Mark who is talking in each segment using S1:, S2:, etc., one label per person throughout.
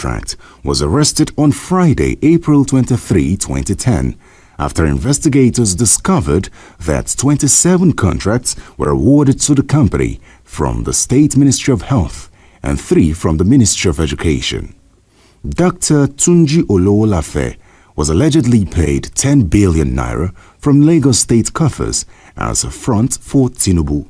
S1: contract was arrested on Friday, April 23, 2010, after investigators discovered that 27 contracts were awarded to the company from the State Ministry of Health and 3 from the Ministry of Education. Dr. Tunji Olowolafe was allegedly paid 10 billion naira from Lagos state coffers as a front for Tinubu.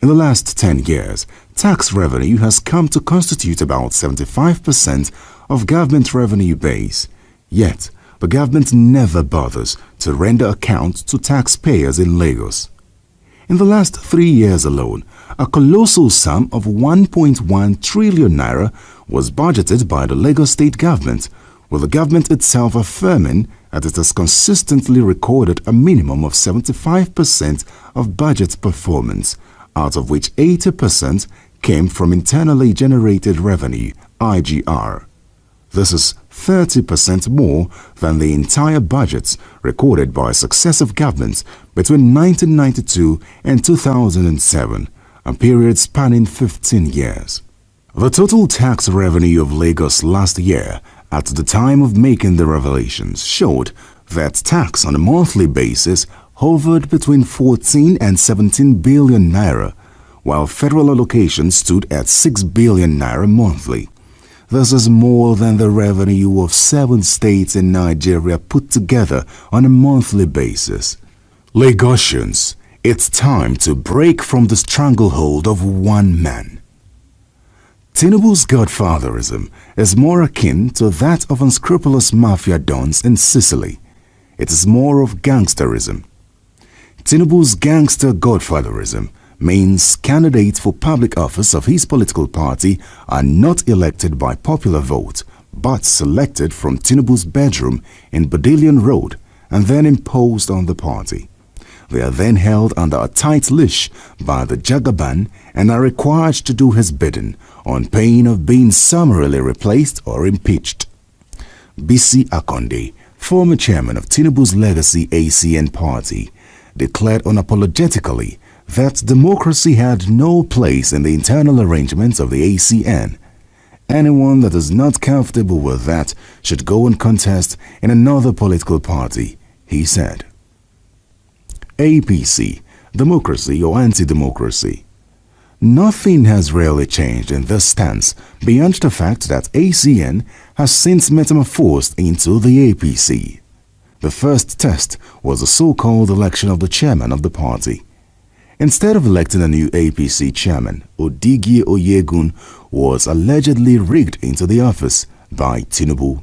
S1: In the last 10 years, tax revenue has come to constitute about 75% of government revenue base. Yet, the government never bothers to render account to taxpayers in Lagos. In the last 3 years alone, a colossal sum of 1.1 trillion naira was budgeted by the Lagos state government, with the government itself affirming that it has consistently recorded a minimum of 75% of budget performance, out of which 80% came from internally generated revenue, IGR. This is 30% more than the entire budgets recorded by successive governments between 1992 and 2007, a period spanning 15 years. The total tax revenue of Lagos last year, at the time of making the revelations, showed that tax on a monthly basis hovered between 14 and 17 billion naira, while federal allocation stood at 6 billion naira monthly. This is more than the revenue of 7 states in Nigeria put together on a monthly basis. Lagosians, it's time to break from the stranglehold of one man. Tinubu's godfatherism is more akin to that of unscrupulous mafia dons in Sicily. It is more of gangsterism. Tinubu's gangster godfatherism means candidates for public office of his political party are not elected by popular vote, but selected from Tinubu's bedroom in Badilion Road and then imposed on the party. They are then held under a tight leash by the Jagaban and are required to do his bidding on pain of being summarily replaced or impeached. Bisi Akonde, former chairman of Tinubu's legacy ACN party, declared unapologetically that democracy had no place in the internal arrangements of the ACN. Anyone that is not comfortable with that should go and contest in another political party, he said. APC, democracy or anti-democracy. Nothing has really changed in this stance beyond the fact that ACN has since metamorphosed into the APC. The first test was the so-called election of the chairman of the party. Instead of electing a new APC chairman, Odigi Oyegun was allegedly rigged into the office by Tinubu.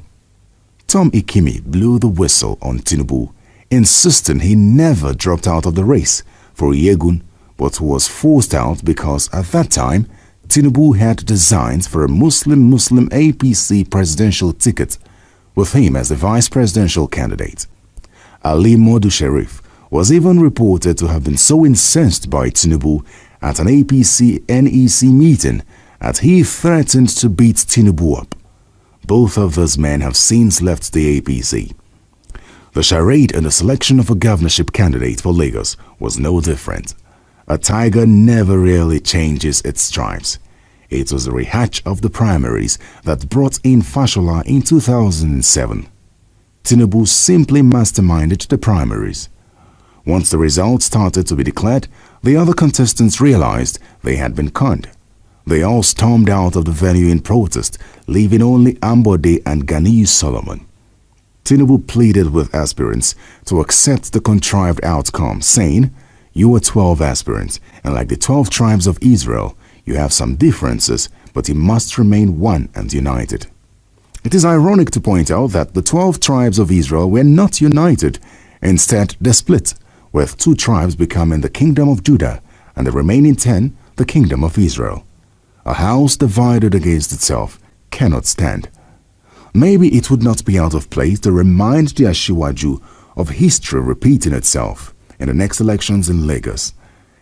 S1: Tom Ikimi blew the whistle on Tinubu, insisting he never dropped out of the race for Oyegun, but was forced out because at that time, Tinubu had designs for a Muslim APC presidential ticket, with him as the vice presidential candidate. Ali Modu Sharif was even reported to have been so incensed by Tinubu at an APC NEC meeting that he threatened to beat Tinubu up. Both of those men have since left the APC. The charade in the selection of a governorship candidate for Lagos was no different. A tiger never really changes its stripes. It was a rehatch of the primaries that brought in Fashola in 2007. Tinubu simply masterminded the primaries. Once the results started to be declared, the other contestants realized they had been conned. They all stormed out of the venue in protest, leaving only Ambode and Ganiyu Solomon. Tinubu pleaded with aspirants to accept the contrived outcome, saying, "You are 12 aspirants, and like the 12 tribes of Israel, you have some differences, but you must remain one and united." It is ironic to point out that the 12 tribes of Israel were not united. Instead, they split, with 2 tribes becoming the kingdom of Judah and the remaining 10 the kingdom of Israel. A house divided against itself cannot stand. Maybe it would not be out of place to remind the Ashiwaju of history repeating itself in the next elections in Lagos.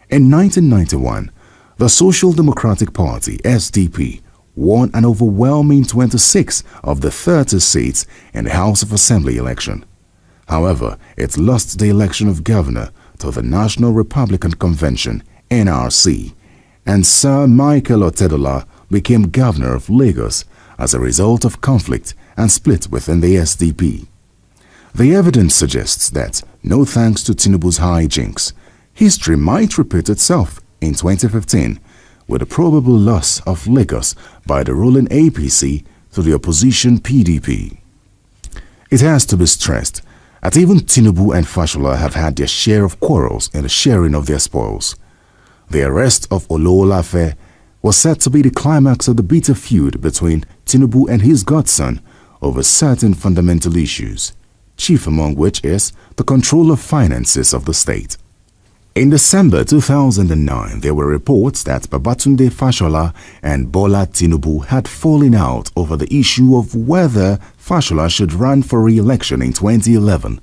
S1: In 1991, the Social Democratic Party, SDP, won an overwhelming 26 of the 30 seats in the House of Assembly election. However, it lost the election of governor to the National Republican Convention, NRC, and Sir Michael Otedola became governor of Lagos as a result of conflict and split within the SDP. The evidence suggests that, no thanks to Tinubu's hijinks, history might repeat itself in 2015 with the probable loss of Lagos by the ruling APC to the opposition PDP. It has to be stressed that even Tinubu and Fashola have had their share of quarrels in the sharing of their spoils. The arrest of Ololafe was said to be the climax of the bitter feud between Tinubu and his godson over certain fundamental issues, chief among which is the control of finances of the state. In December 2009, there were reports that Babatunde Fashola and Bola Tinubu had fallen out over the issue of whether Fashola should run for re-election in 2011,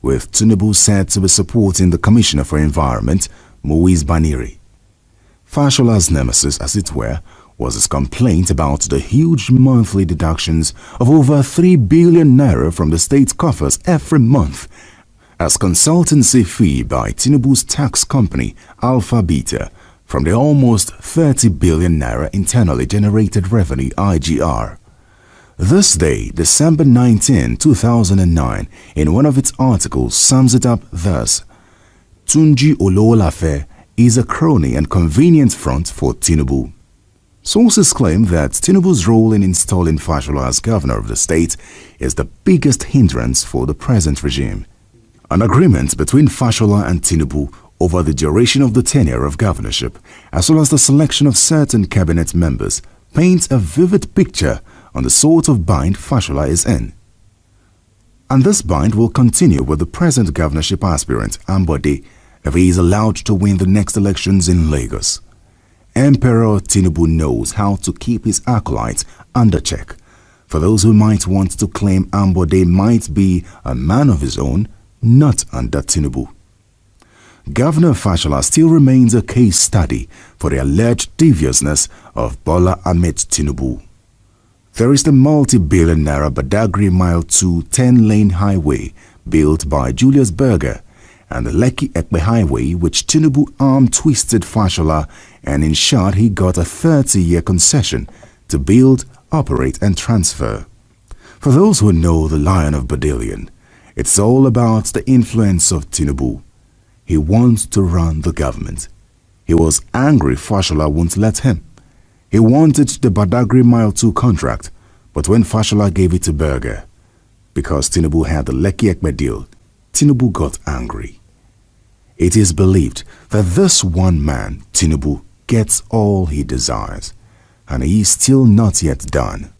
S1: with Tinubu said to be supporting the Commissioner for Environment, Moise Baniri. Fashola's nemesis, as it were, was his complaint about the huge monthly deductions of over 3 billion naira from the state coffers every month as consultancy fee by Tinubu's tax company Alpha Beta from the almost 30 billion naira internally generated revenue IGR. This day, December 19, 2009, in one of its articles sums it up thus: Tunji Ololafe is a crony and convenient front for Tinubu. Sources claim that Tinubu's role in installing Fashola as governor of the state is the biggest hindrance for the present regime. An agreement between Fashola and Tinubu over the duration of the tenure of governorship, as well as the selection of certain cabinet members, paints a vivid picture on the sort of bind Fashola is in. And this bind will continue with the present governorship aspirant, Ambode, if he is allowed to win the next elections in Lagos. Emperor Tinubu knows how to keep his acolytes under check. For those who might want to claim Ambode might be a man of his own, not under Tinubu. Governor Fashola still remains a case study for the alleged deviousness of Bola Ahmed Tinubu. There is the multi-billion naira Badagry Mile 2 10-lane highway built by Julius Berger, and the Lekki-Ekpe Highway, which Tinubu arm-twisted Fashola and ensured he got a 30-year concession to build, operate and transfer. For those who know the Lion of Badilion, it's all about the influence of Tinubu. He wants to run the government. He was angry Fashola won't let him. He wanted the Badagry Mile 2 contract, but when Fashola gave it to Berger, because Tinubu had the Lekki-Ekpe deal, Tinubu got angry. It is believed that this one man, Tinubu, gets all he desires, and he is still not yet done.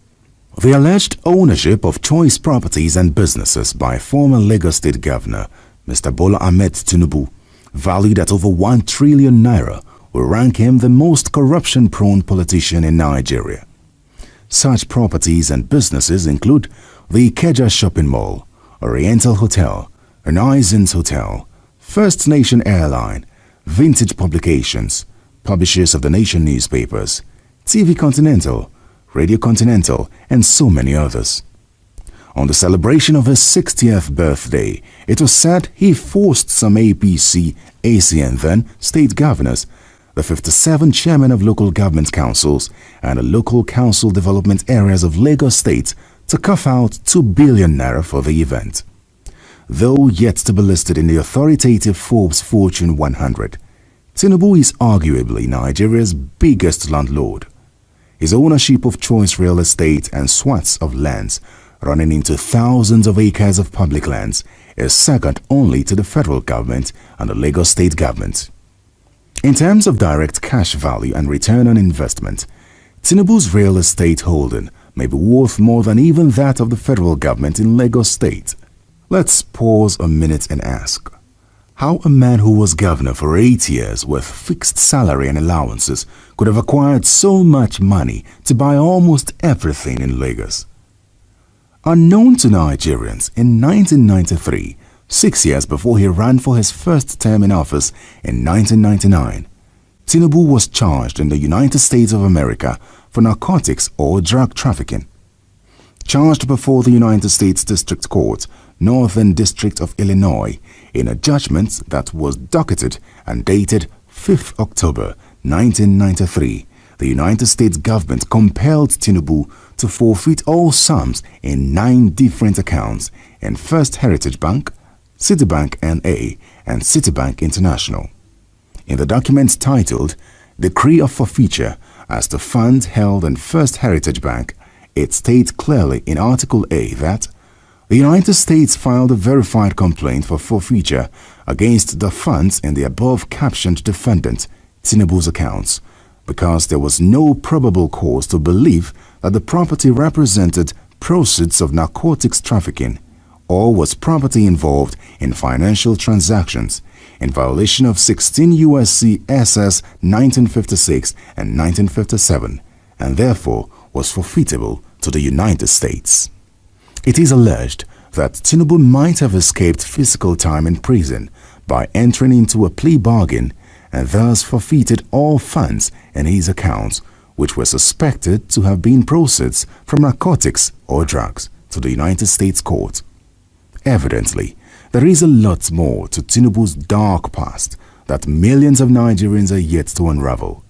S1: The alleged ownership of choice properties and businesses by former Lagos State Governor Mr. Bola Ahmed Tinubu, valued at over 1 trillion naira, will rank him the most corruption-prone politician in Nigeria. Such properties and businesses include the Ikeja Shopping Mall, Oriental Hotel, Renaissance Hotel, First Nation Airline, Vintage Publications, publishers of the Nation newspapers, TV Continental, Radio Continental, and so many others. On the celebration of his 60th birthday, it was said he forced some APC, ACN then state governors, the 57 chairmen of local government councils, and the local council development areas of Lagos State to cough out 2 billion naira for the event. Though yet to be listed in the authoritative Forbes Fortune 100, Tinubu is arguably Nigeria's biggest landlord. His ownership of choice real estate and swaths of lands running into thousands of acres of public lands is second only to the federal government and the Lagos state government. In terms of direct cash value and return on investment, Tinubu's real estate holding may be worth more than even that of the federal government in Lagos state. Let's pause a minute and ask, how a man who was governor for 8 years with fixed salary and allowances could have acquired so much money to buy almost everything in Lagos? Unknown to Nigerians, in 1993, 6 years before he ran for his first term in office in 1999, Tinubu was charged in the United States of America for narcotics or drug trafficking. Charged before the United States District Court, Northern District of Illinois, in a judgment that was docketed and dated 5th October 1993, the United States government compelled Tinubu to forfeit all sums in 9 different accounts in First Heritage Bank, Citibank N.A., and Citibank International. In the document titled Decree of Forfeiture as to funds held in First Heritage Bank, it states clearly in Article A that the United States filed a verified complaint for forfeiture against the funds in the above-captioned defendant, Tinubu's accounts, because there was no probable cause to believe that the property represented proceeds of narcotics trafficking or was property involved in financial transactions in violation of 16 U.S.C. SS 1956 and 1957, and therefore was forfeitable to the United States. It is alleged that Tinubu might have escaped physical time in prison by entering into a plea bargain and thus forfeited all funds in his accounts which were suspected to have been proceeds from narcotics or drugs to the United States court. Evidently, there is a lot more to Tinubu's dark past that millions of Nigerians are yet to unravel.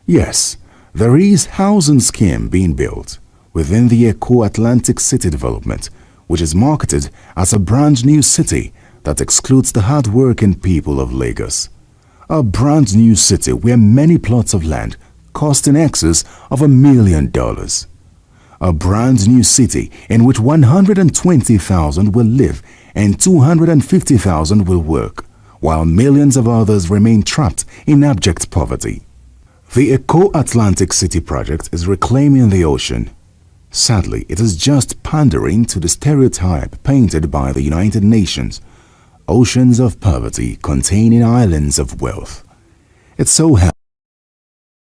S1: Yes, there is housing scheme being built within the Eco Atlantic City development, which is marketed as a brand new city that excludes the hard-working people of Lagos. A brand new city where many plots of land cost in excess of $1 million. A brand new city in which 120,000 will live and 250,000 will work, while millions of others remain trapped in abject poverty. The Eco Atlantic City project is reclaiming the ocean. Sadly, it is just pandering to the stereotype painted by the United Nations: oceans of poverty containing islands of wealth. It so happens